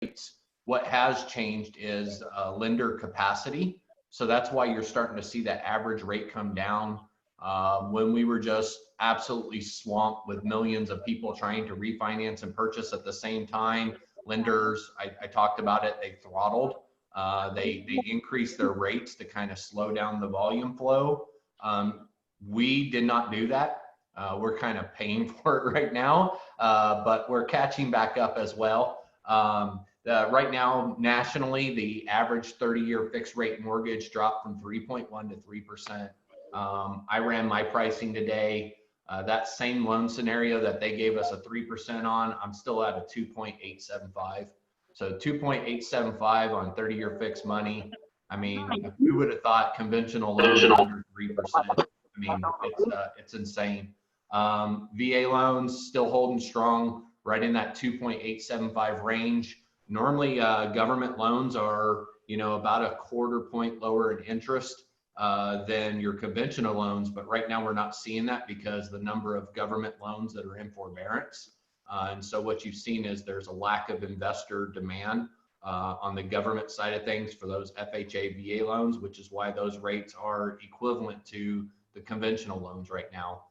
rates. What has changed is lender capacity. So that's why you're starting to see that average rate come down. When we were just absolutely swamped with millions of people trying to refinance and purchase at the same time, lenders, I talked about it, they throttled. They increased their rates to kind of slow down the volume flow. We did not do that. We're kind of paying for it right now, but we're catching back up as well. Right now, nationally, the average 30-year fixed rate mortgage dropped from 3.1 to 3%. I ran my pricing today. That same loan scenario that they gave us a 3% on, I'm still at a 2.875. So 2.875 on 30-year fixed money. I mean, who would have thought conventional loans under 3%? I mean, it's insane. VA loans still holding strong, right in that 2.875 range. Normally, government loans are, about a quarter point lower in interest than your conventional loans, but right now we're not seeing that because the number of government loans that are in forbearance. And so what you've seen is there's a lack of investor demand on the government side of things for those FHA VA loans, which is why those rates are equivalent to the conventional loans right now.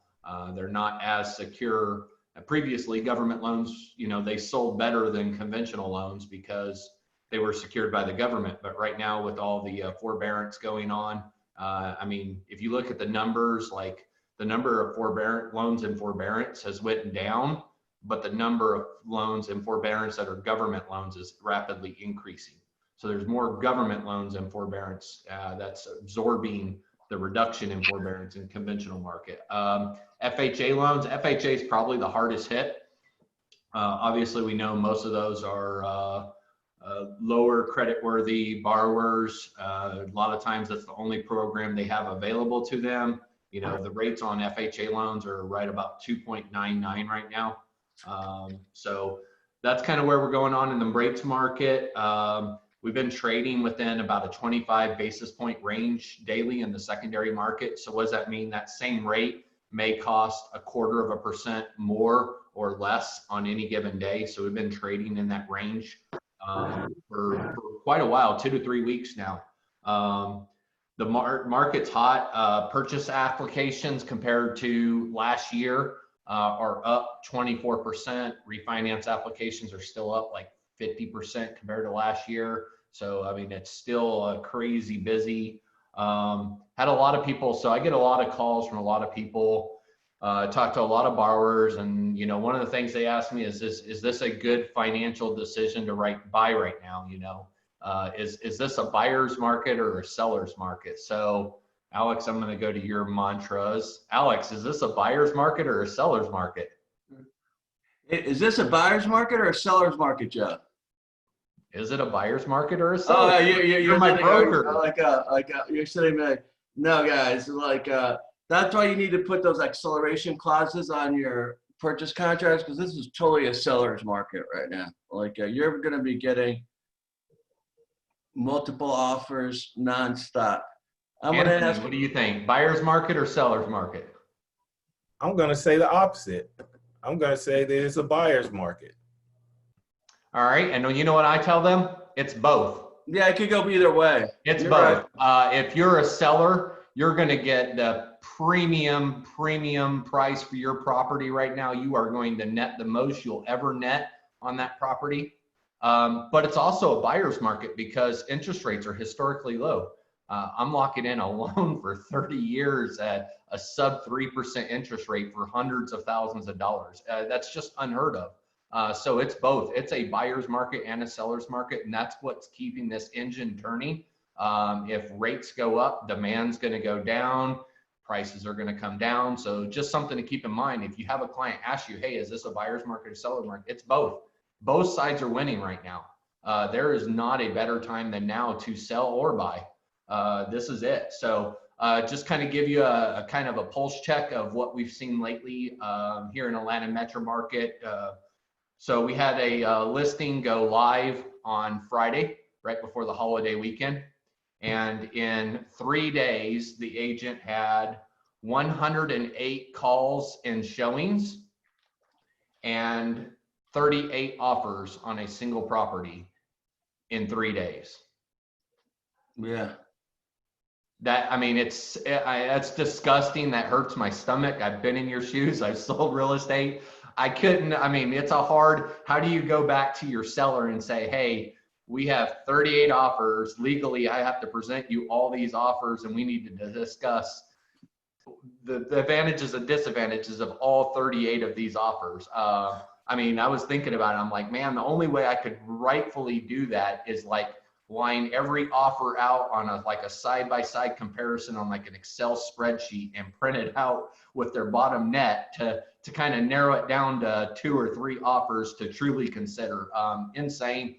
They're not as secure. Previously, government loans, they sold better than conventional loans because they were secured by the government. But right now, with all the forbearance going on, I mean, if you look at the numbers, like the number of forbearance loans in forbearance has went down, but the number of loans in forbearance that are government loans is rapidly increasing. So there's more government loans in forbearance that's absorbing the reduction in forbearance in conventional market. FHA loans, FHA is probably the hardest hit. Obviously, we know most of those are lower credit-worthy borrowers. A lot of times that's the only program they have available to them. The rates on FHA loans are right about 2.99 right now. So that's kind of where we're going on in the rates market. We've been trading within about a 25 basis point range daily in the secondary market. So what does that mean? That same rate may cost 1/4% more or less on any given day. So we've been trading in that range for quite a while, 2 to 3 weeks now. The market's hot. Purchase applications compared to last year are up 24%. Refinance applications are still up like 50% compared to last year. So, I mean, it's still crazy busy. Had a lot of people, so I get a lot of calls from a lot of people, talk to a lot of borrowers, and one of the things they ask me is this a good financial decision to buy right now? Is this a buyer's market or a seller's market? So Alex, I'm going to go to your mantras. Alex, is this a buyer's market or a seller's market? Is this a buyer's market or a seller's market, Joe? Is it a buyer's market or a seller's market? You're my broker. You're sitting there. No, guys, that's why you need to put those acceleration clauses on your purchase contracts, because this is totally a seller's market right now. You're going to be getting multiple offers nonstop. Anthony, what do you think? Buyer's market or seller's market? I'm going to say the opposite. I'm going to say that it's a buyer's market. All right. And you know what I tell them? It's both. Yeah, it could go either way. It's both. Right. If you're a seller, you're going to get the premium price for your property right now. You are going to net the most you'll ever net on that property. But it's also a buyer's market because interest rates are historically low. I'm locking in a loan for 30 years at a sub 3% interest rate for hundreds of thousands of dollars. That's just unheard of. So it's both. It's a buyer's market and a seller's market, and that's what's keeping this engine turning. If rates go up, demand's going to go down, prices are going to come down. So just something to keep in mind. If you have a client ask you, hey, is this a buyer's market or seller's market? It's both. Both sides are winning right now. There is not a better time than now to sell or buy. This is it. So just kind of give you a kind of a pulse check of what we've seen lately here in Atlanta metro market. So we had a listing go live on Friday, right before the holiday weekend. And in 3 days, the agent had 108 calls and showings and 38 offers on a single property. in 3 days. Yeah. That, I mean, that's disgusting. That hurts my stomach. I've been in your shoes. I've sold real estate. I couldn't, I mean, it's a hard, how do you go back to your seller and say, hey, we have 38 offers. Legally, I have to present you all these offers and we need to discuss the advantages and disadvantages of all 38 of these offers. I mean, I was thinking about it. I'm like, man, the only way I could rightfully do that is like line every offer out on a side-by-side comparison on like an Excel spreadsheet and print it out with their bottom net to kind of narrow it down to 2 or 3 offers to truly consider. Insane.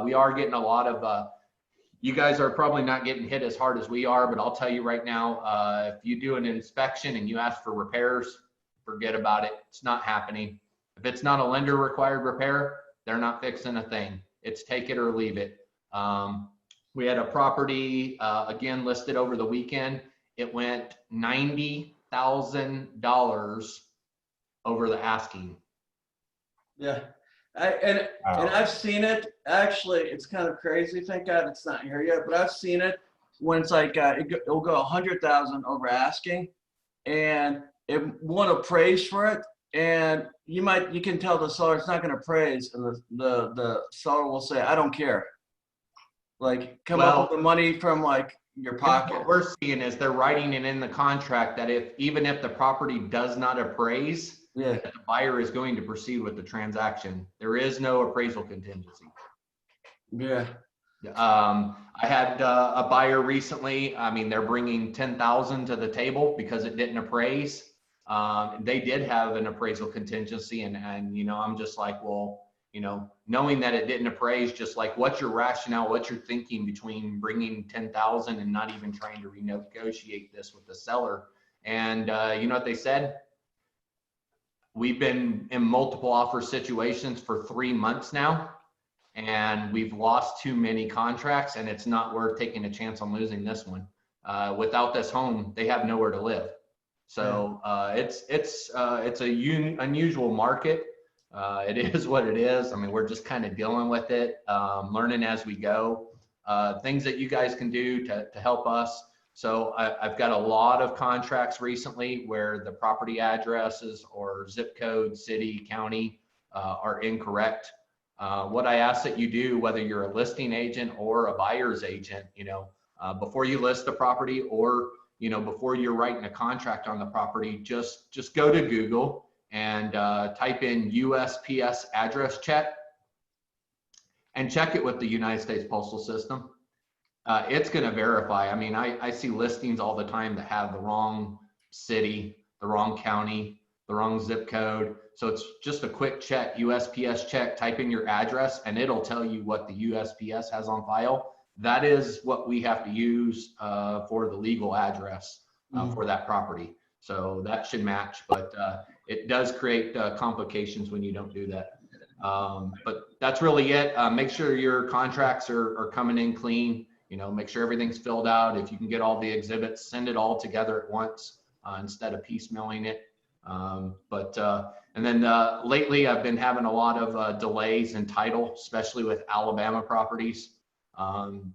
We are getting a lot of, you guys are probably not getting hit as hard as we are, but I'll tell you right now, if you do an inspection and you ask for repairs, forget about it. It's not happening. If it's not a lender required repair, they're not fixing a thing. It's take it or leave it. We had a property, again, listed over the weekend. It went $90,000 over the asking. Yeah. And I've seen it. Actually, it's kind of crazy. Thank God it's not here yet, but I've seen it when it's like it'll go 100,000 over asking, and it won't appraise for it. And you can tell the seller it's not going to appraise, and the seller will say, "I don't care." Like, come up with the money from like your pocket. What we're seeing is they're writing it in the contract that even if the property does not appraise, Yeah. that the buyer is going to proceed with the transaction. There is no appraisal contingency. Yeah. I had a buyer recently. I mean, they're bringing 10,000 to the table because it didn't appraise. They did have an appraisal contingency, and you know, I'm just like, well, you know, knowing that it didn't appraise, just like, what's your rationale? What's your thinking between bringing 10,000 and not even trying to renegotiate this with the seller? And you know what they said? We've been in multiple offer situations for 3 months now, and we've lost too many contracts, and it's not worth taking a chance on losing this one. Without this home, they have nowhere to live. So it's a unusual market. It is what it is. I mean, we're just kind of dealing with it, learning as we go. Things that you guys can do to help us. So I've got a lot of contracts recently where the property addresses or zip code, city, county are incorrect. What I ask that you do, whether you're a listing agent or a buyer's agent, you know, before you list the property, or, you know, before you're writing a contract on the property, just go to Google and type in USPS address check and check it with the United States Postal System. It's going to verify. I mean, I see listings all the time that have the wrong city, the wrong county, the wrong zip code. So it's just a quick check, USPS check, type in your address, and it'll tell you what the USPS has on file. That is what we have to use for the legal address for that property. So that should match, but it does create complications when you don't do that. But that's really it. Make sure your contracts are coming in clean. You know, make sure everything's filled out. If you can get all the exhibits, send it all together at once instead of piecemealing it. And then lately I've been having a lot of delays in title, especially with Alabama properties.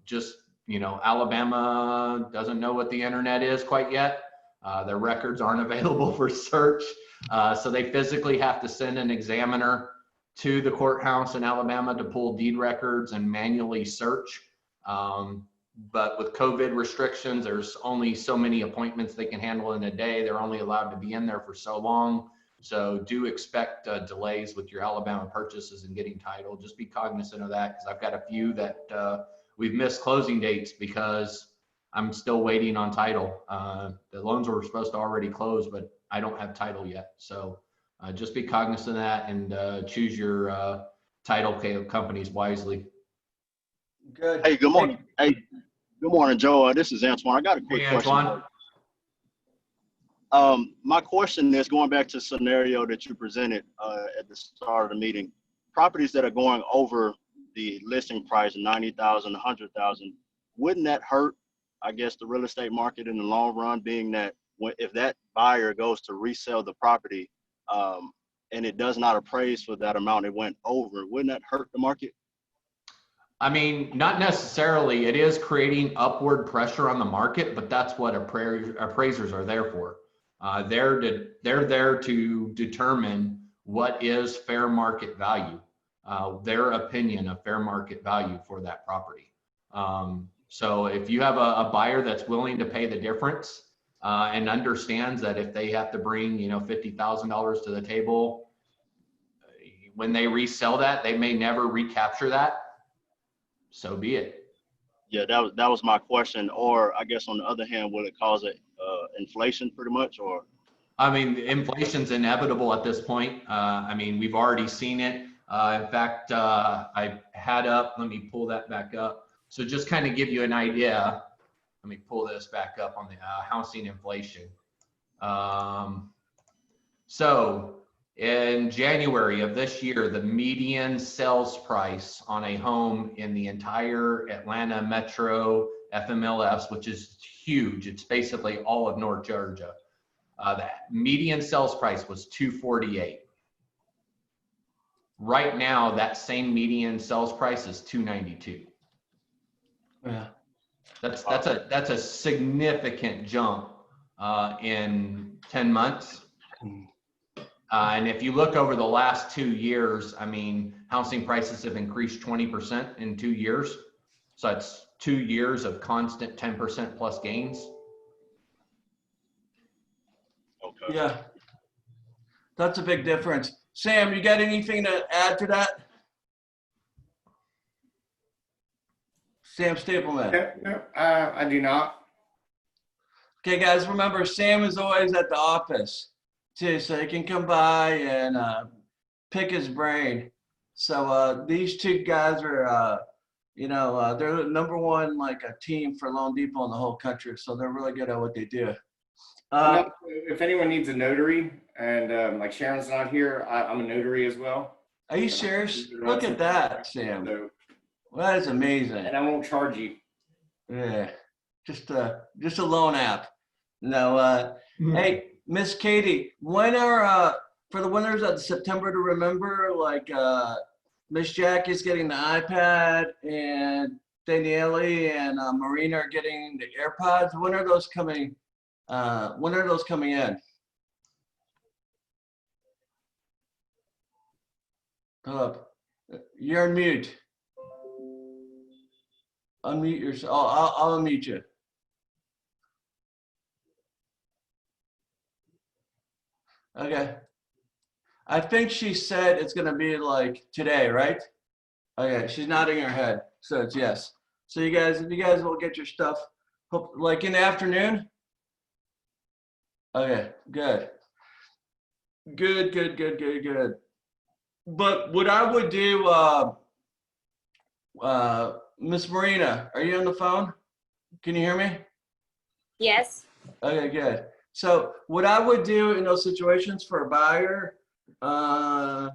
Just, you know, Alabama doesn't know what the internet is quite yet. Their records aren't available for search. So they physically have to send an examiner to the courthouse in Alabama to pull deed records and manually search. But with COVID restrictions, there's only so many appointments they can handle in a day. They're only allowed to be in there for so long. So do expect delays with your Alabama purchases and getting title. Just be cognizant of that, because I've got a few that we've missed closing dates because I'm still waiting on title. The loans were supposed to already close, but I don't have title yet. So just be cognizant of that and choose your title companies wisely. Good. Hey, good morning. Hey, good morning, Joe. This is Antoine. I got a quick question. Antoine. My question is going back to the scenario that you presented at the start of the meeting. Properties that are going over the listing price, 90,000, 100,000, wouldn't that hurt, I guess, the real estate market in the long run, being that if that buyer goes to resell the property and it does not appraise for that amount it went over, wouldn't that hurt the market? I mean, not necessarily. It is creating upward pressure on the market, but that's what appraisers are there for. They're there to determine what is fair market value, their opinion of fair market value for that property. So if you have a buyer that's willing to pay the difference and understands that if they have to bring, $50,000 to the table, when they resell that, they may never recapture that. So be it. Yeah, that was my question. Or I guess on the other hand, will it cause inflation pretty much? Or I mean, inflation's inevitable at this point. I mean, we've already seen it. In fact, I had up, let me pull that back up. So just kind of give you an idea. Let me pull this back up on the housing inflation. So in January of this year, the median sales price on a home in the entire Atlanta metro FMLS, which is huge, it's basically all of North Georgia. The median sales price was $248. Right now, that same median sales price is $292. Yeah. That's a significant jump in 10 months. And if you look over the last 2 years, I mean, housing prices have increased 20% in 2 years. So it's 2 years of constant 10% plus gains. okay. Yeah. That's a big difference. Sam, you got anything to add to that? Sam Stapleman. No, I do not. Okay, guys, remember, Sam is always at the office too, so he can come by and pick his brain. So these two guys are, they're the number one like a team for Loan Depot in the whole country. So they're really good at what they do. If anyone needs a notary, and like Sharon's not here, I'm a notary as well. Are you serious? Look at that, Sam. So, Well, that is amazing. and I won't charge you. Yeah, just a loan app. No, hey, Miss Katie, when are for the winners of the September to Remember, like Miss Jackie's getting the iPad and Daniele and Marina are getting the AirPods. When are those coming? When are those coming in? You're on mute. Unmute yourself. Oh, I'll unmute you. Okay. I think she said it's gonna be like today, right? Okay, she's nodding her head, so it's yes. So you guys, if you guys will get your stuff, like in the afternoon. Okay, good. Good. But what I would do, Miss Marina, are you on the phone? Can you hear me? Yes. Okay, good. So what I would do in those situations for a buyer, I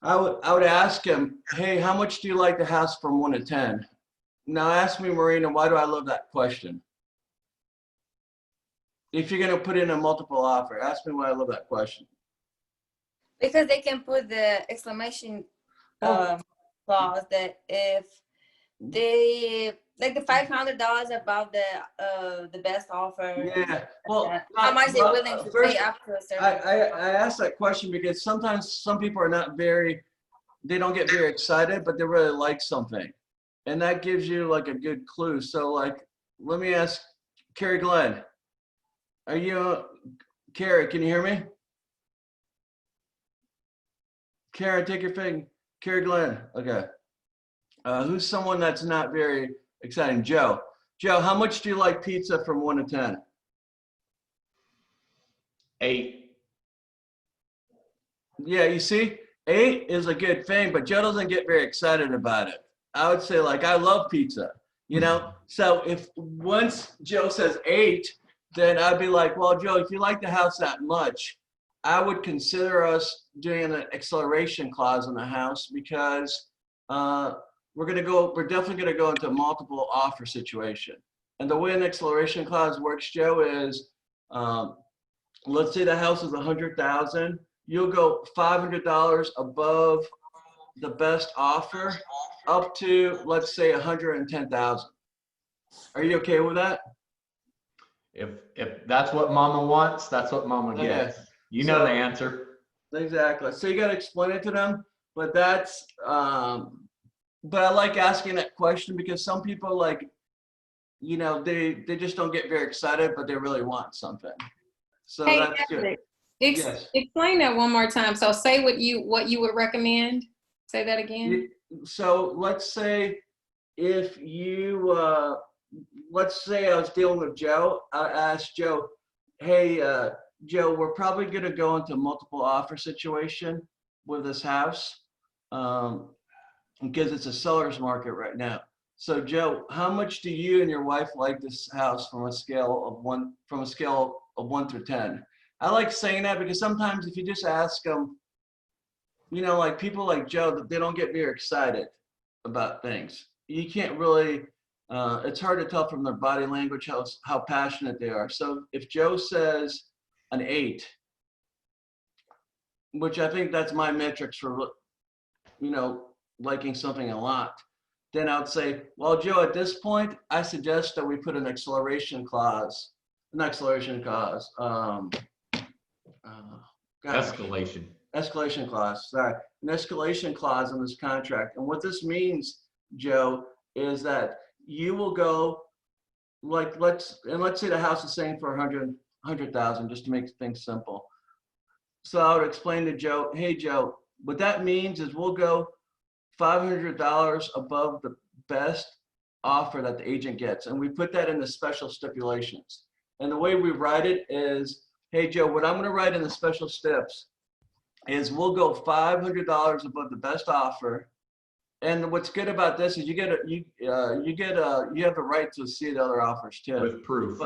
would ask him, hey, how much do you like the house from 1 to 10? Now ask me, Marina, why do I love that question? If you're gonna put in a multiple offer, ask me why I love that question. Because they can put the exclamation clause that if they like the $500 above the best offer. Yeah. Well, how much they're willing to pay up to a certain. I asked that question because sometimes some people are not they don't get very excited, but they really like something, and that gives you like a good clue. So like, let me ask Carrie Glenn. Are you, Carrie, can you hear me? Karen, take your thing. Carrie Glenn, okay. Who's someone that's not very exciting? Joe. Joe, how much do you like pizza from 1 to 10? 8. Yeah, you see, 8 is a good thing, but Joe doesn't get very excited about it. I would say like, I love pizza, you know? So if once Joe says 8, then I'd be like, well, Joe, if you like the house that much, I would consider us doing an acceleration clause in the house because we're definitely gonna go into a multiple offer situation. And the way an acceleration clause works, Joe, is let's say the house is $100,000, you'll go $500 above the best offer up to, let's say, 110,000. Are you okay with that? If that's what mama wants, that's what mama Okay. gets. You know So- the answer. Exactly. So you got to explain it to them, but that's, but I like asking that question because some people like, you know, they just don't get very excited, but they really want something. So Hey, that's good. Alex, Yes. explain that one more time. So say what you would recommend. Say that again. So let's say if you, let's say I was dealing with Joe, I asked Joe, hey, Joe, we're probably going to go into multiple offer situation with this house because it's a seller's market right now. So Joe, how much do you and your wife like this house from a scale of 1 through 10? I like saying that because sometimes if you just ask them, you know, like people like Joe, they don't get very excited about things. You can't really, it's hard to tell from their body language how passionate they are. So if Joe says an 8, which I think that's my metrics for, you know, liking something a lot, then I would say, well, Joe, at this point, I suggest that we put an acceleration clause, escalation clause, sorry, an escalation clause in this contract. And what this means, Joe, is that you will go, like, let's say the house is saying for 100,000, just to make things simple. So I would explain to Joe, hey, Joe, what that means is we'll go $500 above the best offer that the agent gets. And we put that in the special stipulations. And the way we write it is, hey, Joe, what I'm going to write in the special steps is we'll go $500 above the best offer. And what's good about this is you have the right to see the other offers too. With proof.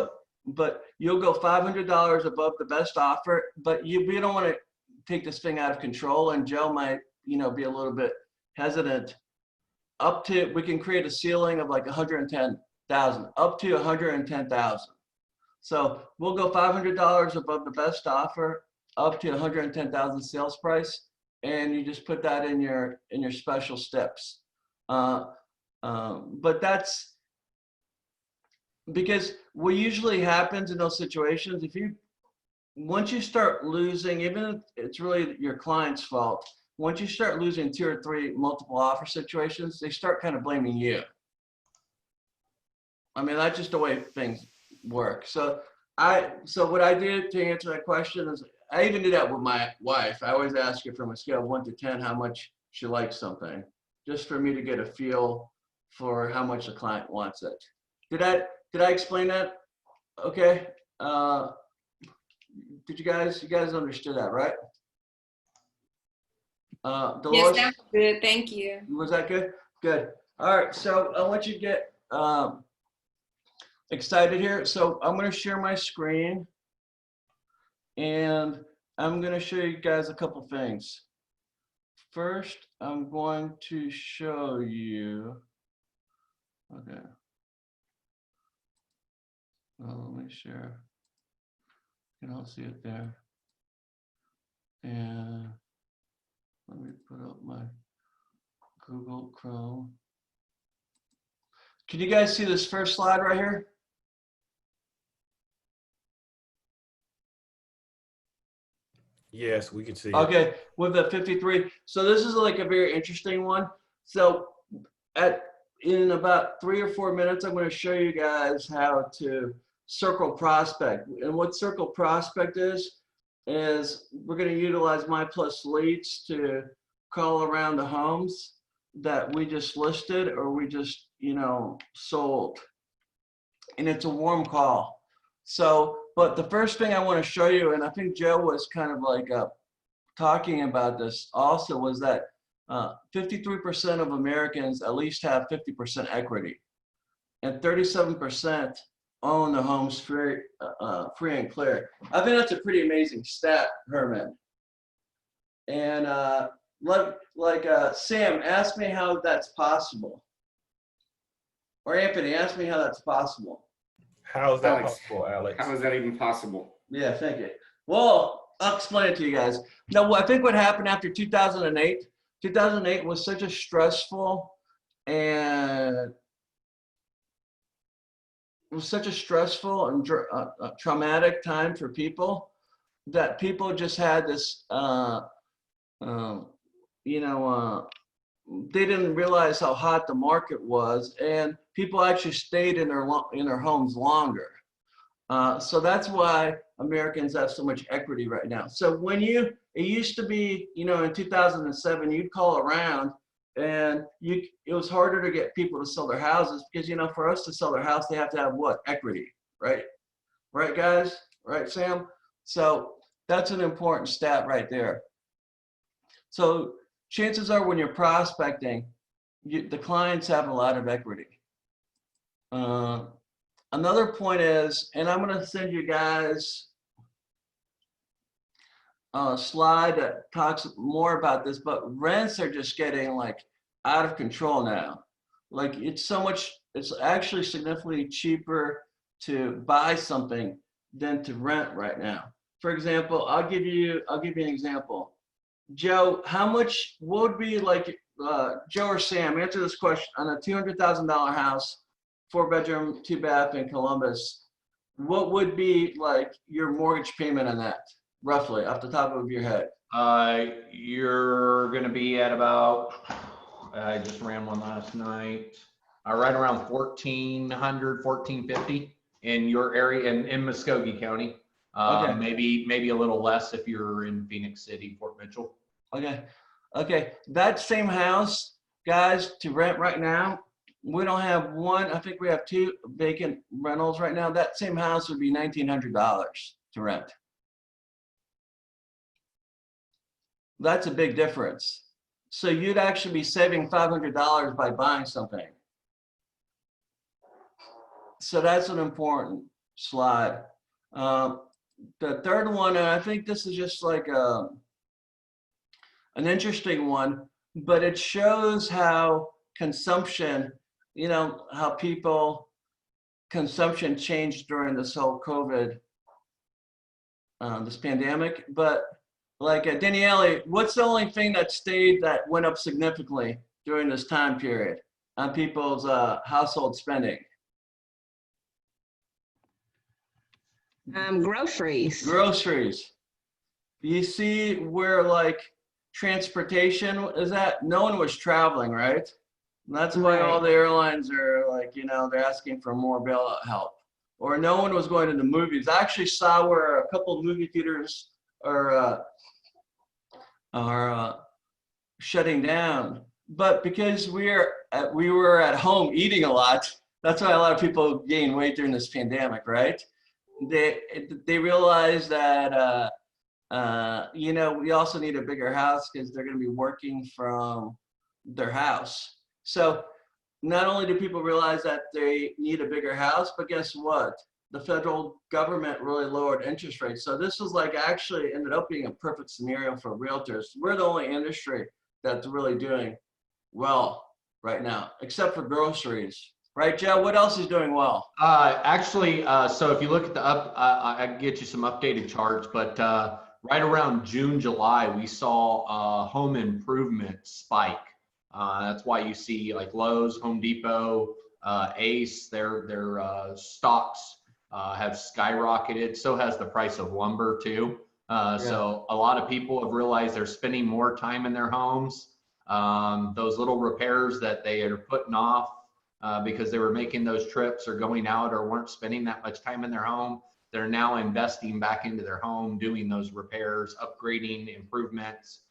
But you'll go $500 above the best offer, but we don't want to take this thing out of control. And Joe might, you know, be a little bit hesitant. Up to, we can create a ceiling of like 110,000, up to 110,000. So we'll go $500 above the best offer, up to 110,000 sales price, and you just put that in your special steps. But that's because what usually happens in those situations, once you start losing, even if it's really your client's fault, once you start losing 2 or 3 multiple offer situations, they start kind of blaming you. I mean, that's just the way things work. So what I did to answer that question is I even do that with my wife. I always ask her from a scale of 1 to 10 how much she likes something, just for me to get a feel for how much the client wants it. Did I explain that? Okay. Did you guys understood that, right? Dolores? Yes, that was good. Thank you. Was that good? Good. All right. So I want you to get excited here. So I'm going to share my screen and I'm going to show you guys a couple things. First, I'm going to show you. Okay. Well, let me share. You can all see it there. And let me put up my Google Chrome. Can you guys see this first slide right here? Yes, we can see it. Okay, with the 53. So this is like a very interesting one. So in about 3 or 4 minutes, I'm going to show you guys how to circle prospect. And what circle prospect is we're going to utilize My Plus Leads to call around the homes that we just listed or we just, you know, sold. And it's a warm call. So, but the first thing I want to show you, and I think Joe was kind of like talking about this also, was that 53% of Americans at least have 50% equity, and 37% own the homes free and clear. I think that's a pretty amazing stat, Herman. And Sam, ask me how that's possible. Or Anthony, ask me how that's possible. How is that Alex, possible, Alex? How is that even possible? Yeah, thank you. Well, I'll explain it to you guys. Now, I think what happened after 2008, 2008 was such a stressful and traumatic time for people that people just had this, they didn't realize how hot the market was, and people actually stayed in their homes longer. So that's why Americans have so much equity right now. So it used to be, in 2007, you'd call around and it was harder to get people to sell their houses because, for us to sell their house, they have to have what? Equity, right? Right, guys? Right, Sam? So that's an important stat right there. So chances are when you're prospecting, the clients have a lot of equity. Another point is, and I'm going to send you guys a slide that talks more about this, but rents are just getting like out of control now. Like it's actually significantly cheaper to buy something than to rent right now. For example, I'll give you an example. Joe, what would be like, Joe or Sam, answer this question. On a $200,000 house, 4-bedroom, 2-bath in Columbus, what would be like your mortgage payment on that, roughly, off the top of your head? You're going to be at about, I just ran one last night, right around 1,400, 1,450 in your area, in Muskogee County. Okay. Maybe a little less if you're in Phoenix City, Fort Mitchell. Okay. That same house, guys, to rent right now, we don't have one. I think we have 2 vacant rentals right now. That same house would be $1,900 to rent. That's a big difference. So you'd actually be saving $500 by buying something. So that's an important slide. The third one, and I think this is just like an interesting one, but it shows how consumption, how consumption changed during this whole COVID, this pandemic. But like Daniele, what's the only thing that went up significantly during this time period on people's household spending? Groceries. Groceries. You see where like transportation is at? No one was traveling, right? And that's why all the airlines are like, they're asking for more bailout help. Or no one was going to the movies. I actually saw where a couple of movie theaters are shutting down. But because we were at home eating a lot, that's why a lot of people gained weight during this pandemic, right? They realized that we also need a bigger house because they're going to be working from their house. So not only do people realize that they need a bigger house, but guess what? The federal government really lowered interest rates. So this was like actually ended up being a perfect scenario for realtors. We're the only industry that's really doing well right now, except for groceries. Right, Joe? What else is doing well? Actually, so if you look at I can get you some updated charts, but right around June, July, we saw a home improvement spike. That's why you see like Lowe's, Home Depot, Ace, their stocks have skyrocketed. So has the price of lumber too. So a lot of people have realized they're spending more time in their homes. Those little repairs that they are putting off because they were making those trips or going out or weren't spending that much time in their home, they're now investing back into their home, doing those repairs, upgrading, improvements,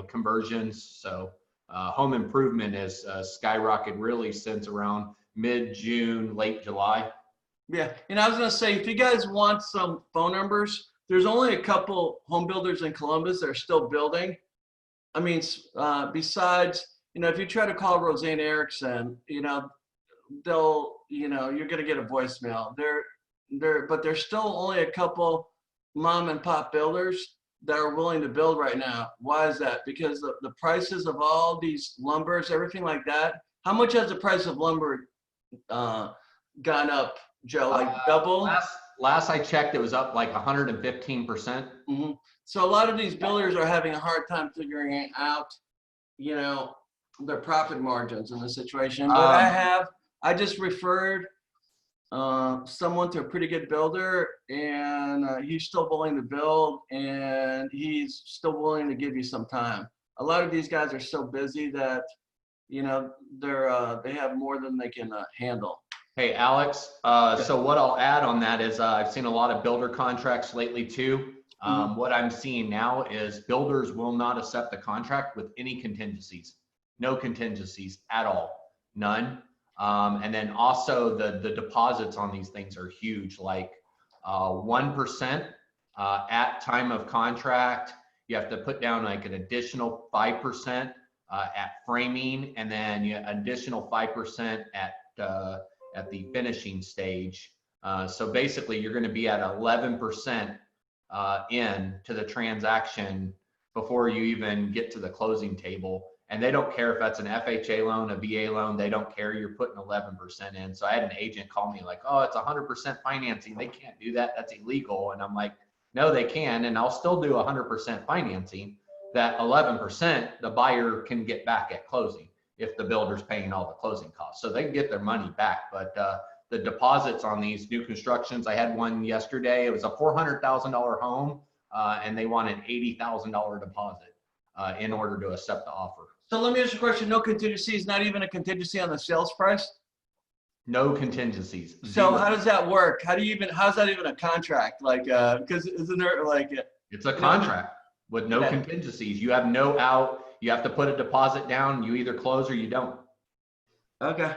conversions. So home improvement has skyrocketed really since around mid-June, late July. Yeah, and I was gonna say, if you guys want some phone numbers, there's only a couple home builders in Columbus that are still building. I mean, besides, if you try to call Roseanne Erickson, you're gonna get a voicemail. But there's still only a couple mom and pop builders that are willing to build right now. Why is that? Because the prices of all these lumbers, everything like that. How much has the price of lumber gone up, Joe? Like double? Last I checked, it was up like 115%. Mm-hmm. So a lot of these builders are having a hard time figuring out, you know, their profit margins in the situation. But I just referred someone to a pretty good builder, and he's still willing to build, and he's still willing to give you some time. A lot of these guys are so busy that, you know, they have more than they can handle. Hey, Alex, so what I'll add on that is I've seen a lot of builder contracts lately too. What I'm seeing now is builders will not accept the contract with any contingencies, no contingencies at all, none. And then also the deposits on these things are huge, like 1% at time of contract. You have to put down like an additional 5% at framing, and then additional 5% at the finishing stage. So basically, you're going to be at 11% in to the transaction before you even get to the closing table. And they don't care if that's an FHA loan, a VA loan, they don't care. You're putting 11% in. So I had an agent call me like, oh, it's 100% financing. They can't do that. That's illegal. And I'm like, no, they can. And I'll still do 100% financing. That 11%, the buyer can get back at closing if the builder's paying all the closing costs. So they can get their money back. But the deposits on these new constructions, I had one yesterday. It was a $400,000 home, and they want an $80,000 deposit in order to accept the offer. So let me ask you a question. No contingencies, not even a contingency on the sales price? No contingencies. So Zero. how does that work? How's that even a contract? Like, because isn't there like, It's a contract with no contingencies. You have no out. You have to put a deposit down. You either close or you don't. okay.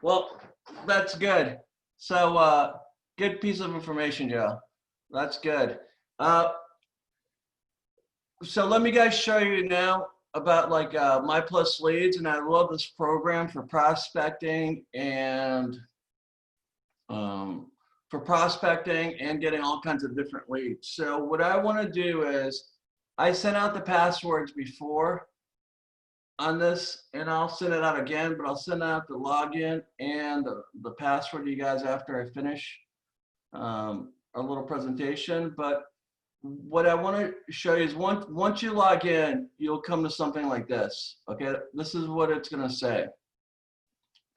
Well, that's good. So good piece of information, Joe. That's good. So let me guys show you now about like My Plus Leads, and I love this program for prospecting and getting all kinds of different leads. So what I want to do is I sent out the passwords before on this, and I'll send it out again, but I'll send out the login and the password to you guys after I finish a little presentation. But what I want to show you is once you log in, you'll come to something like this. Okay, this is what it's going to say,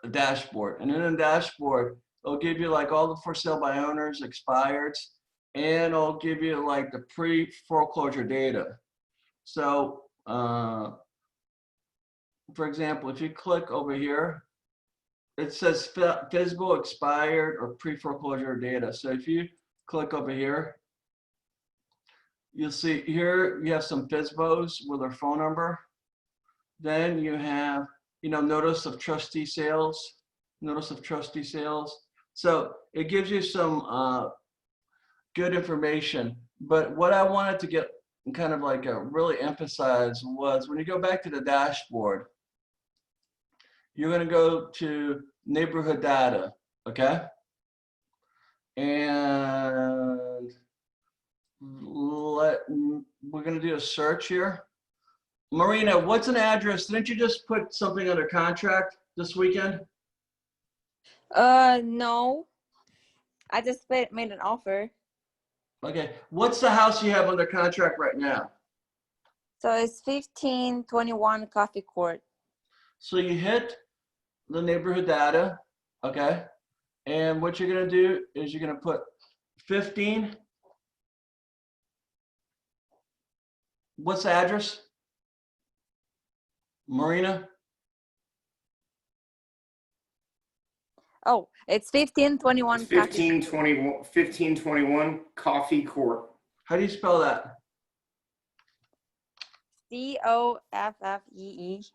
a dashboard. And in the dashboard, it'll give you like all the for sale by owners, expireds, and it'll give you like the pre-foreclosure data. So for example, if you click over here, it says physical, expired, or pre-foreclosure data. So if you click over here, you'll see here you have some FSBOs with their phone number. Then you have, you know, notice of trustee sales, So it gives you some good information. But what I wanted to get kind of like really emphasize was when you go back to the dashboard, you're going to go to neighborhood data, okay? And we're going to do a search here. Marina, what's an address? Didn't you just put something under contract this weekend? No. I just made an offer. Okay. What's the house you have under contract right now? So it's 1521 Coffee Court. So you hit the neighborhood data, okay? And what you're going to do is you're going to put 15. What's the address? Marina? Oh, it's 1521 It's Coffee. 1521 Coffee Court. How do you spell that? COFFEE.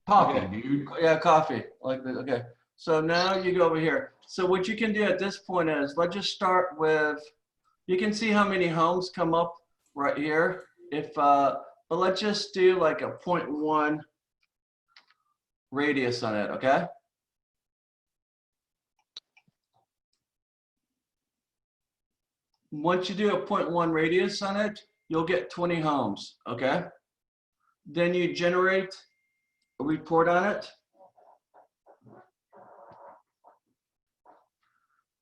Coffee, Okay. dude. Yeah, coffee. Like that. Okay. So now you go over here. So what you can do at this point is, let's just start with, you can see how many homes come up right here. But let's just do like a 0.1 radius on it, okay? Once you do a 0.1 radius on it, you'll get 20 homes, okay? Then you generate a report on it.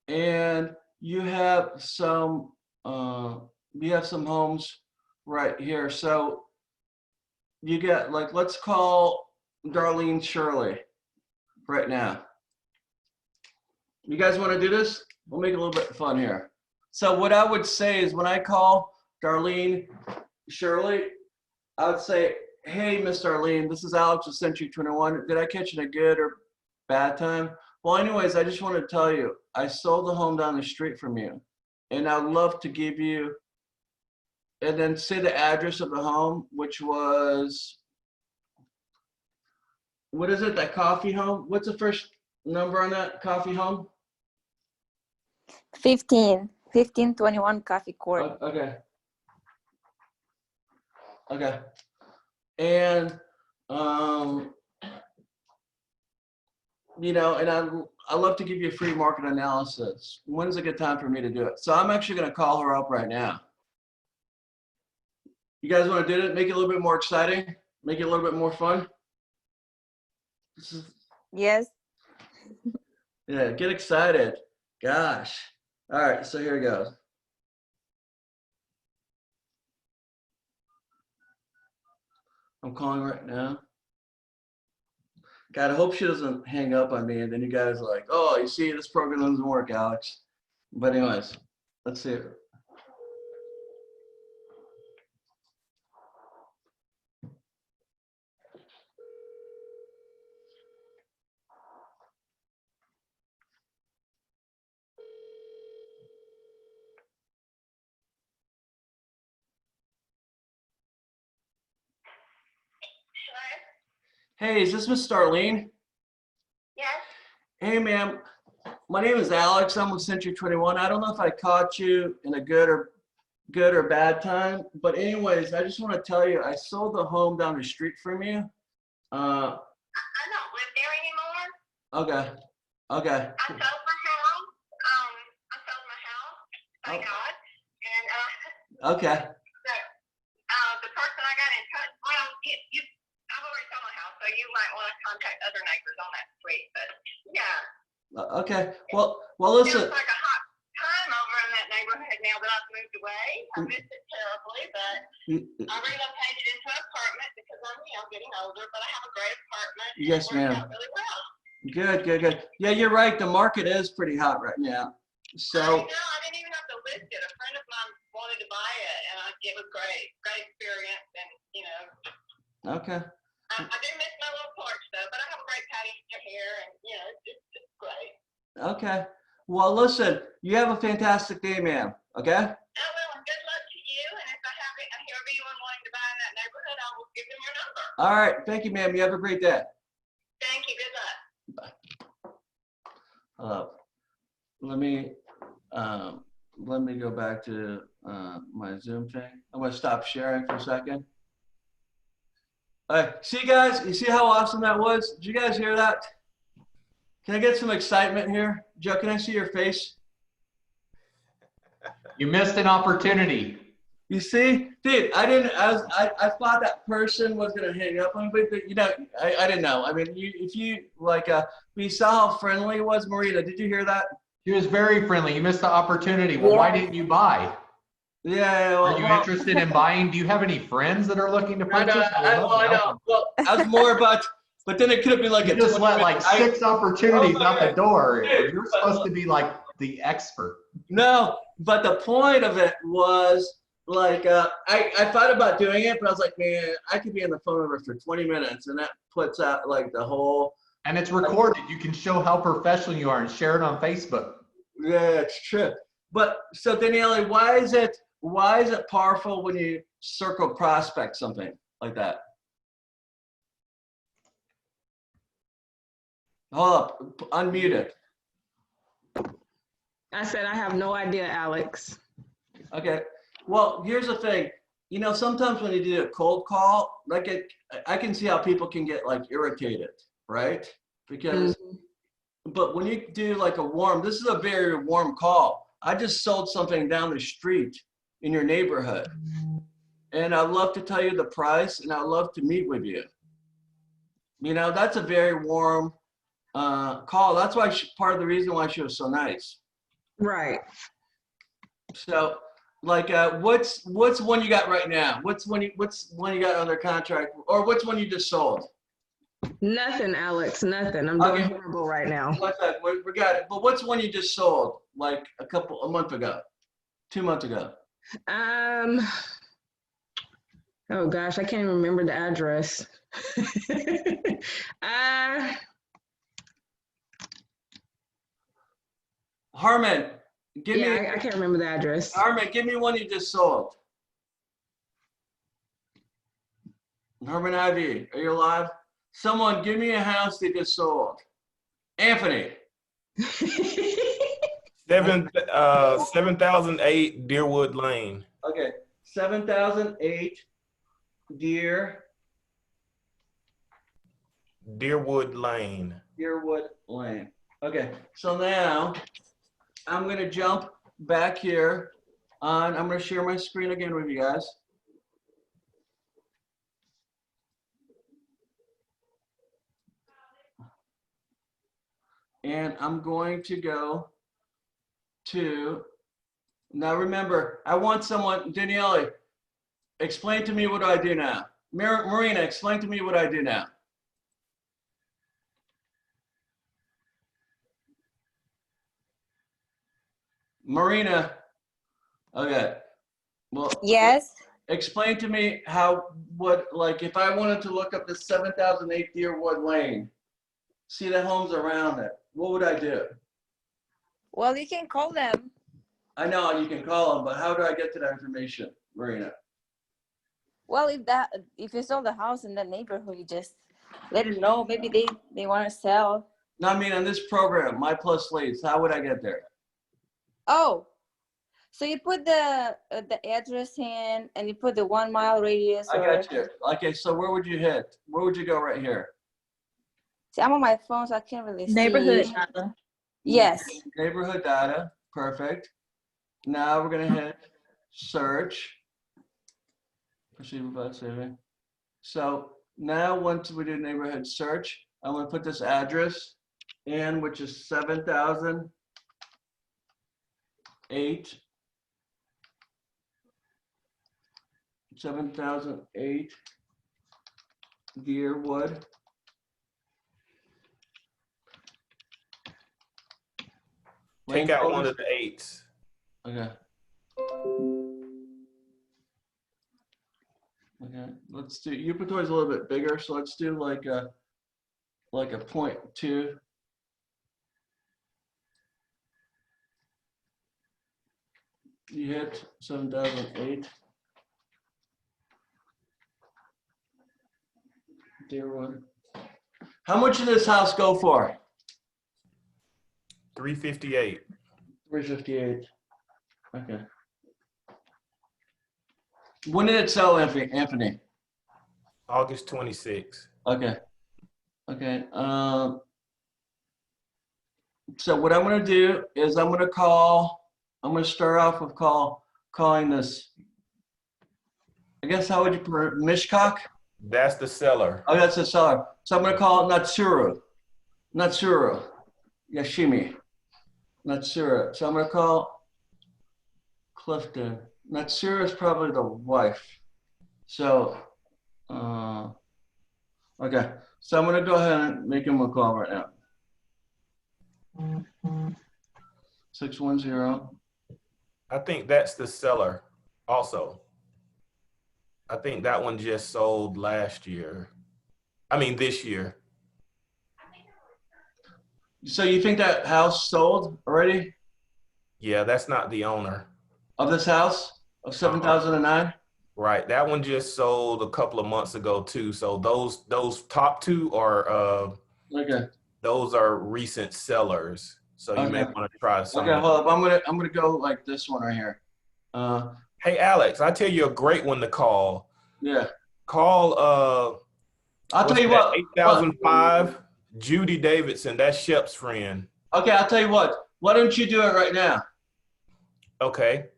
And you have some we have some homes right here. So you get like, let's call Darlene Shirley right now. You guys want to do this? We'll make it a little bit fun here. So what I would say is when I call Darlene Shirley, I would say, hey, Miss Darlene, this is Alex with Century 21. Did I catch you in a good or bad time? Well, anyways, I just wanted to tell you, I sold the home down the street from you, and I'd love to give you, and then say the address of the home, which was, what is it, that coffee home? What's the first number on that coffee home? 1521 Coffee Court. Okay. Okay. And, you know, and I love to give you a free market analysis. When's a good time for me to do it? So I'm actually going to call her up right now. You guys want to do it? Make it a little bit more exciting? Make it a little bit more fun? Yes. Yeah, get excited. Gosh. All right, so here it goes. I'm calling right now. God, I hope she doesn't hang up on me and then you guys are like, oh, you see, this program doesn't work, Alex. But anyways, let's see. Hey, is this Miss Starlene? Yes. Hey, ma'am. My name is Alex. I'm with Century 21. I don't know if I caught you in a good or bad time, but anyways, I just want to tell you, I sold the home down the street from you. I don't live there anymore. Okay. Okay. I sold my house. I sold my house. Thank God. And Okay. the person I got in touch. Well, I've already sold my house, so you might want to contact other neighbors on that street. But yeah. Okay. Well, It listen. feels like a hot time over in that neighborhood now that I've moved away. I miss it terribly, but I relocated into an apartment because I'm getting older. But I have a great apartment. Yes, It worked ma'am. out really well. Good. Yeah, you're right. The market is pretty hot right now. I So, know, I didn't even have to list it. A friend of mine wanted to buy it, and it was great experience. And okay. I do miss my little porch though, but I have a great patio here, and it's great. Okay. Well, listen, you have a fantastic day, ma'am. Okay? Oh well, and good luck to you. And if I have anyone wanting to buy in that neighborhood, I will give them your number. All right. Thank you, ma'am. You have a great day. Thank you. Good luck. Let me go back to my Zoom thing. I'm gonna stop sharing for a second. All right, see guys, you see how awesome that was? Did you guys hear that? Can I get some excitement here? Joe, can I see your face? You missed an opportunity. You see, dude, I thought that person was gonna hang up on me, but I didn't know. I mean, if you we saw how friendly he was. Marita, did you hear that? She was very friendly. You missed the opportunity. Well, why didn't you buy? Yeah. Are you interested in buying? Do you have any friends that are looking to purchase? I know. Well, I was more about, but then it could have been like You just let like 6 opportunities out the door. Dude, You're supposed to be like the expert. No, but the point of it was like, I thought about doing it, but I was like, man, I could be on the phone with her for 20 minutes and that puts out like the whole. And it's recorded. You can show how professional you are and share it on Facebook. Yeah, it's true. But so Daniele, why is it powerful when you circle prospect something like that? Hold up, unmute it. I said I have no idea, Alex. Okay. Well, here's the thing. Sometimes when you do a cold call, I can see how people can get like irritated, right? Because, but when you do like this is a very warm call. I just sold something down the street in your neighborhood. And I'd love to tell you the price and I'd love to meet with you. That's a very warm call. That's why part of the reason why she was so nice. Right. So Like, what's one you got right now? What's one you got under contract, or what's one you just sold? Nothing, Alex, nothing. I'm doing Okay. horrible right now. What's that? We got it. But what's one you just sold like a month ago, 2 months ago? Oh gosh, I can't even remember the address. Harmon, give me Yeah, I can't remember the address. Harmon, give me one you just sold. Harmon Ivy, are you alive? Someone give me a house they just sold. Anthony. 7008 Deerwood Lane. Okay, 7008 Deerwood Lane. Deerwood Lane. Okay, so now I'm gonna jump back here on, I'm gonna share my screen again with you guys. And I'm going to go to, now remember, I want someone, Daniele, explain to me what I do now. Marina, explain to me what I do now. Marina, okay. Well, Yes. explain to me like if I wanted to look up the 7008 Deerwood Lane, see the homes around it, what would I do? Well, you can call them. I know you can call them, but how do I get to that information, Marina? Well, if you sold the house in that neighborhood, you just let them know. Maybe they want to sell. No, I mean on this program, My Plus Leads, how would I get there? Oh, so you put the address in, and you put the 1 mile radius. I got you. Okay, so where would you hit? Where would you go right here? See, I'm on my phone, so I can't really Neighborhood see. data. Yes. Neighborhood data, perfect. Now we're gonna hit search. Proceed without saving. So now once we do neighborhood search, I'm gonna put this address in, which is 7008. 7008 Deerwood. Take out one of the 8s. Okay. Okay, let's do, Yupatoy is a little bit bigger, so let's do like a 0.2. You hit 7008. Deerwood. How much did this house go for? 358. 358. Okay. When did it sell, Anthony? August 26. Okay. Okay. So what I'm going to do is I'm going to start off with calling this, I guess, how would you put it? Mishkok? That's the seller. Oh, that's the seller. So I'm going to call it Natsuru. Yashimi. Natsuru. So I'm going to call Clifton. Natsuru is probably the wife. So, okay. So I'm going to go ahead and make him a call right now. 610. I think that's the seller also. I think that one just sold last year. I mean, this year. So you think that house sold already? Yeah, that's not the owner. Of this house? Of 7009? Right. That one just sold a couple of months ago too. So those top two are Okay. those are recent sellers. So you may Okay. want to try some. Okay, hold up. I'm gonna go like this one right here. Hey Alex, I tell you a great one to call. Yeah. Call I'll tell you what. 8005 Judy Davidson. That's Shep's friend. Okay, I'll tell you what. Why don't you do it right now? Okay.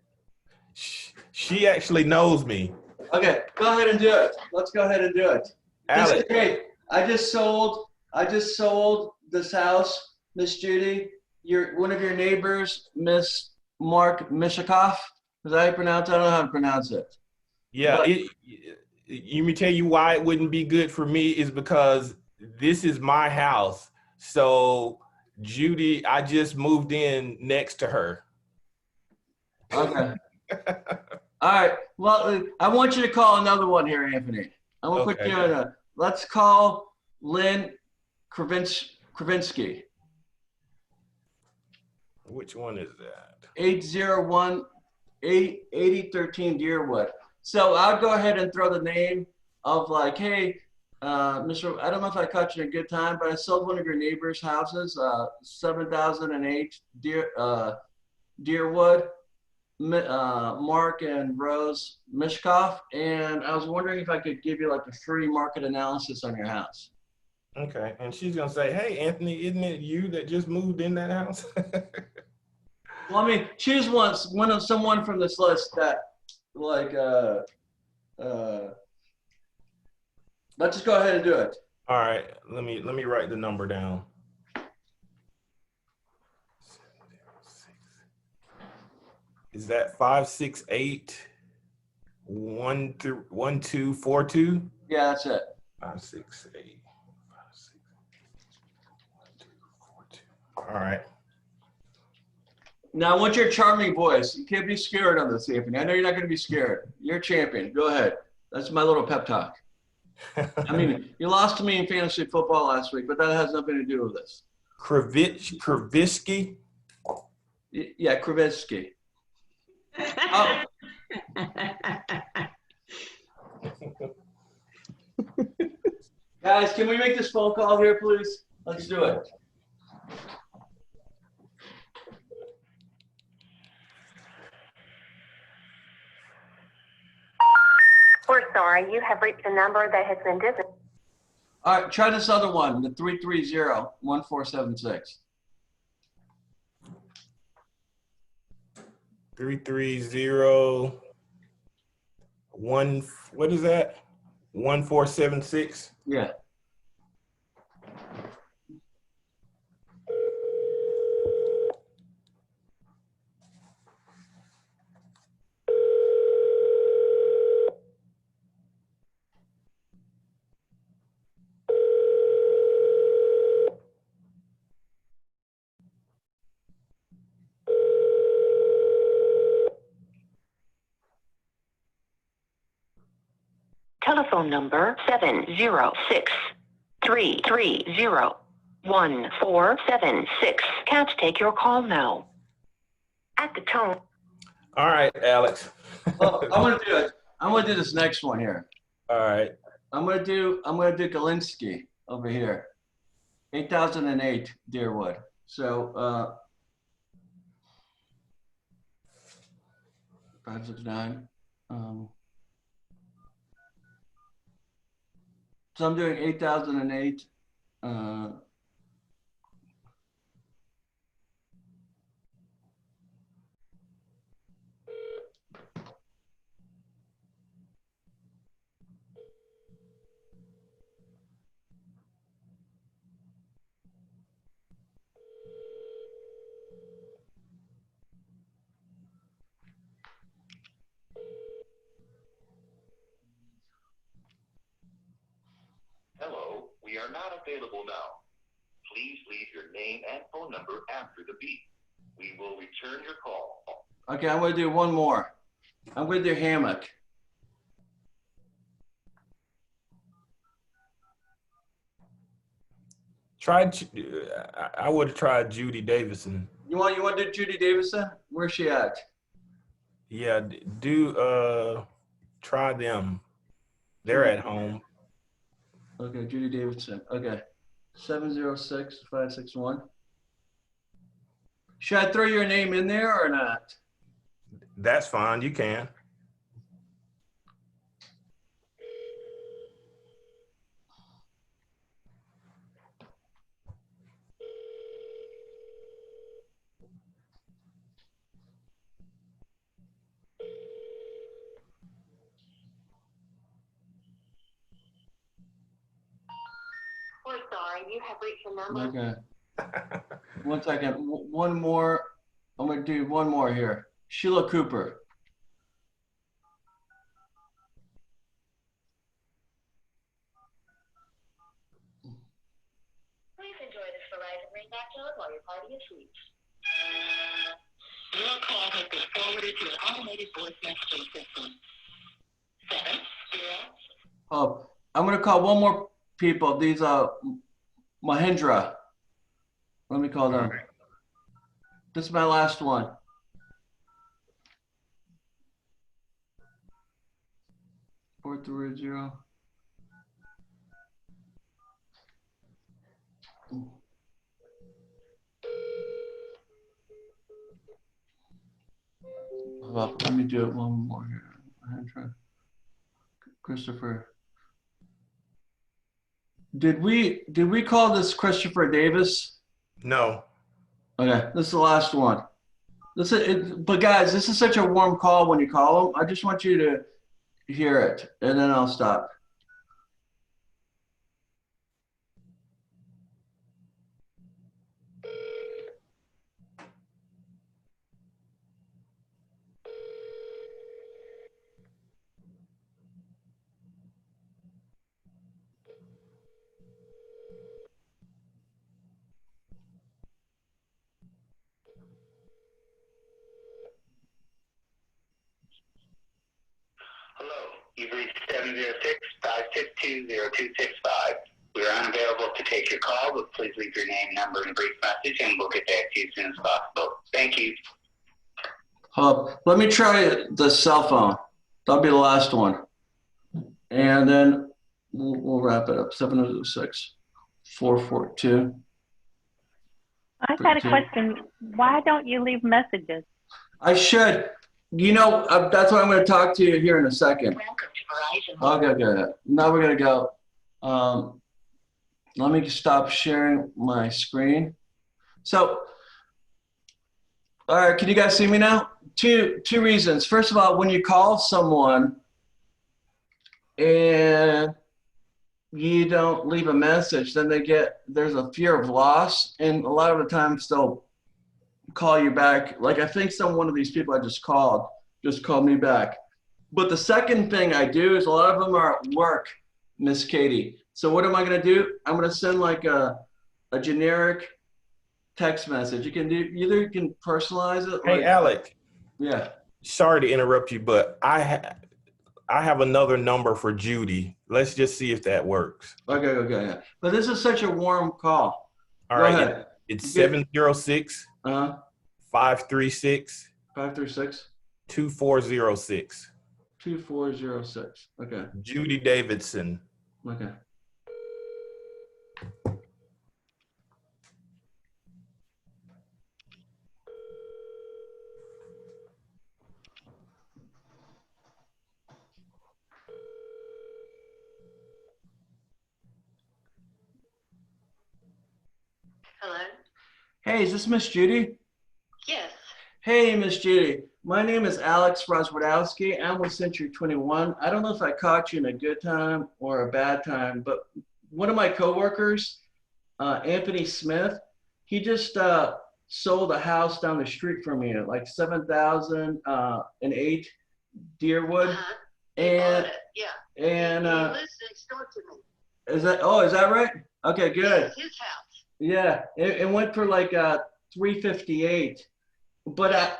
She actually knows me. Okay, go ahead and do it. Let's go ahead and do it. This is great. I just sold this house, Miss Judy. One of your neighbors, Miss Mark Mishikoff. Is that how you pronounce it? I don't know how to pronounce it. Yeah, But- you me tell you why it wouldn't be good for me is because this is my house. So Judy, I just moved in next to her. Okay. All right. Well, I want you to call another one here, Anthony. I'm gonna put Okay, you in a. Let's call Lynn Kravinsky. Which one is that? 8013 Deerwood. So I'll go ahead and throw the name of like, hey, Mr. I don't know if I caught you in a good time, but I sold one of your neighbor's houses, 7008 Deerwood, Mark and Rose Mishkoff, and I was wondering if I could give you like a free market analysis on your house. Okay, and she's gonna say, "Hey, Anthony, isn't it you that just moved in that house?" Well, I mean, choose someone from this list that like let's just go ahead and do it. All right, let me write the number down. Is that 568-1242? Yeah, that's it. 568-1242. All right. Now, I want your charming voice. You can't be scared on this, Anthony. I know you're not going to be scared. You're a champion. Go ahead. That's my little pep talk. I mean, you lost to me in fantasy football last week, but that has nothing to do with this. Kravinsky? Yeah, Kravinsky. Oh. Guys, can we make this phone call here, please? Let's do it. We're sorry, you have reached a number that has been designated. All right, try this other one, the 330-1476. 330-1, what is that? 1476? Yeah. Telephone number 706-330-1476. Can't take your call now. At the tone. All right, Alex. Well, I'm gonna do it. I'm gonna do this next one here. All right. I'm gonna do Galinsky over here. 8008 Deerwood. So 569. So I'm doing 8008. Hello, we are not available now. Please leave your name and phone number after the beep. We will return your call. Okay, I'm gonna do one more. I'm gonna do Hammock. I would have tried Judy Davison. You want to do Judy Davison? Where's she at? Yeah, try them. They're at home. Okay, Judy Davidson. Okay. 706-561. Should I throw your name in there or not? That's fine. You can. We're sorry, you have reached a number. Okay. 1 second. One more. I'm going to do one more here. Sheila Cooper. and ring back tone while your party is asleep. Your call has been forwarded to an automated voice messaging system. 70. Oh, I'm gonna call one more people. These Mahindra. Let me call them. This is my last one. Four three zero. Let me do it one more here. Mahindra. Christopher. Did we call this Christopher Davis? No. Okay, this is the last one. But guys, this is such a warm call when you call them. I just want you to hear it, and then I'll stop. Hello, you've reached 706-562-0265. We are unavailable to take your call, but please leave your name, number, and a brief message, and we'll get back to you as soon as possible. Thank you. Let me try the cell phone. That'll be the last one. And then we'll wrap it up. 706-442. I've got a question. Why don't you leave messages? I should. You know, that's what I'm going to talk to you here in a second. Welcome to Verizon. Okay. Now we're going to go. Let me stop sharing my screen. So, all right, can you guys see me now? Two reasons. First of all, when you call someone and you don't leave a message, then there's a fear of loss, and a lot of the times they'll call you back. Like I think one of these people I just called me back. But the second thing I do is a lot of them are at work, Miss Katie. So what am I going to do? I'm going to send like a generic text message. You can personalize it. Hey, Alec. Yeah. Sorry to interrupt you, but I have another number for Judy. Let's just see if that works. Okay. Yeah. But this is such a warm call. All Go right. ahead. It's 706 536 2406. 2406. Okay. Judy Davidson. Okay. Hello? Hey, is this Miss Judy? Yes. Hey, Miss Judy. My name is Alex Roswadowski. I'm with Century 21. I don't know if I caught you in a good time or a bad time, but one of my coworkers, Anthony Smith, he just sold a house down the street from me at like 7,008 Deerwood. And Yeah. and he lives next door to me. is that right? Okay, good. It's his house. Yeah, it went for like 358, but I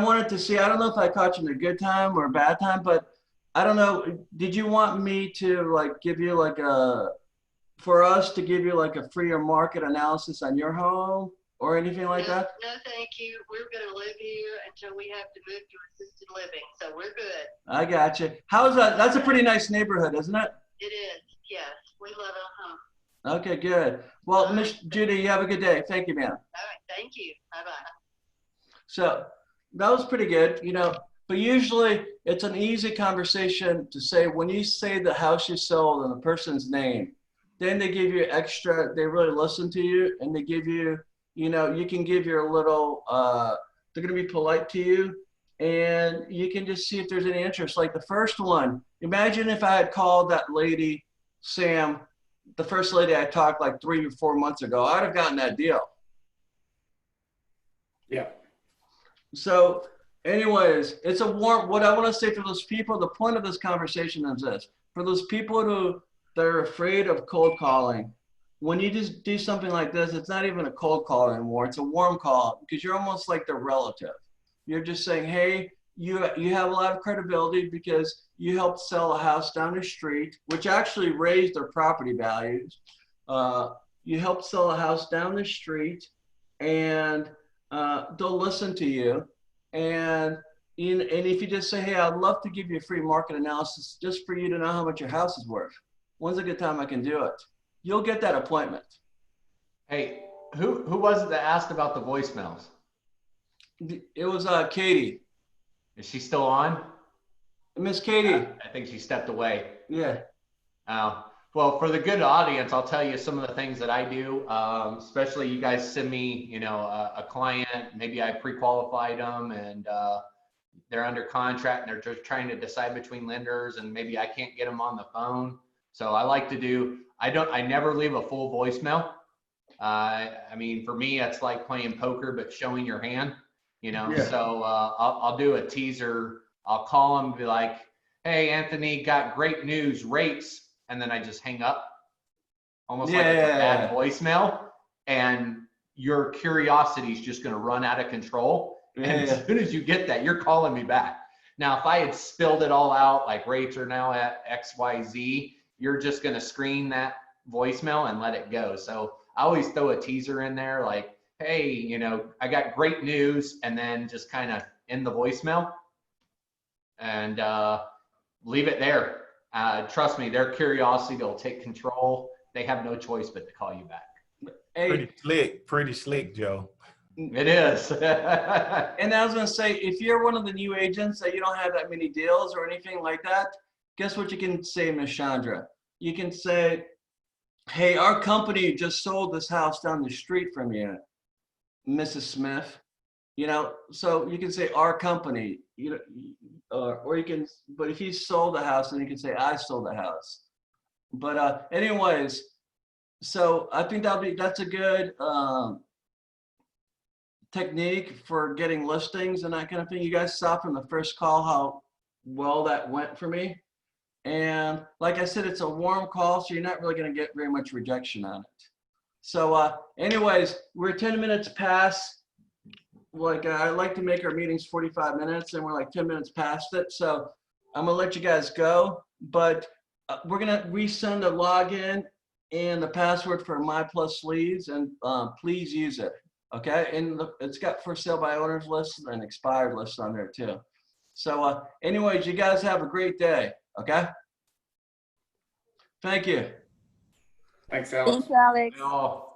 wanted to see. I don't know if I caught you in a good time or a bad time, but I don't know. Did you want me to like give you like for us to give you like a freer market analysis on your home or anything like that? No, thank you. We're going to live here until we have to move to assisted living, so we're good. I got you. How's that? That's a pretty nice neighborhood, isn't it? It is. Yes, we love it. Okay, good. Well, Miss Judy, you have a good day. Thank you, ma'am. All right, thank you. Bye-bye. So that was pretty good, you know, but usually it's an easy conversation to say when you say the house you sold and the person's name, then they give you extra, they really listen to you and they give you, you know, you can give your little, they're going to be polite to you and you can just see if there's any interest. Like the first one, imagine if I had called that lady, Sam, the first lady I talked like 3 or 4 months ago, I'd have gotten that deal. Yeah. So anyways, it's a warm, what I want to say for those people, the point of this conversation is this, for those people that are afraid of cold calling, when you just do something like this, it's not even a cold call anymore. It's a warm call because you're almost like the relative. You're just saying, hey, you have a lot of credibility because you helped sell a house down the street, which actually raised their property values. You helped sell a house down the street, and they'll listen to you. And if you just say, hey, I'd love to give you a free market analysis just for you to know how much your house is worth. When's a good time I can do it? You'll get that appointment. Hey, who was it that asked about the voicemails? It was Katie. Is she still on? Miss Katie. I think she stepped away. Yeah. Well, for the good audience, I'll tell you some of the things that I do. Especially you guys send me, a client, maybe I pre-qualified them and they're under contract and they're just trying to decide between lenders and maybe I can't get them on the phone. So I like to do, I never leave a full voicemail. I mean, for me, it's like playing poker, but showing your hand, Yeah. So I'll do a teaser. I'll call them and be like, hey, Anthony, got great news, rates. And then I just hang up, almost like it's a bad voicemail. And your curiosity is just going to run out of control. And as soon as you get that, you're calling me back. Now, if I had spilled it all out, like rates are now at XYZ, you're just going to screen that voicemail and let it go. So I always throw a teaser in there like, hey, I got great news, and then just kind of end the voicemail and leave it there. Trust me, their curiosity will take control. They have no choice but to call you back. Hey, Pretty slick, Joe. It is. and I was going to say, if you're one of the new agents that you don't have that many deals or anything like that, guess what you can say, Miss Chandra? You can say, hey, our company just sold this house down the street from you, Mrs. Smith. So you can say our company, or you can, but if you sold the house, then you can say I sold the house. But anyways, so I think that's a good technique for getting listings and that kind of thing. You guys saw from the first call how well that went for me. And like I said, it's a warm call, so you're not really going to get very much rejection on it. So anyways, we're 10 minutes past. I like to make our meetings 45 minutes, and we're like 10 minutes past it. So I'm going to let you guys go, but we're going to resend a login and the password for My Plus Leads, and please use it. Okay. And it's got for sale by owners lists and expired lists on there too. So anyways, you guys have a great day. Okay. Thank you. Thanks, Alex. Thanks, Alex. Oh.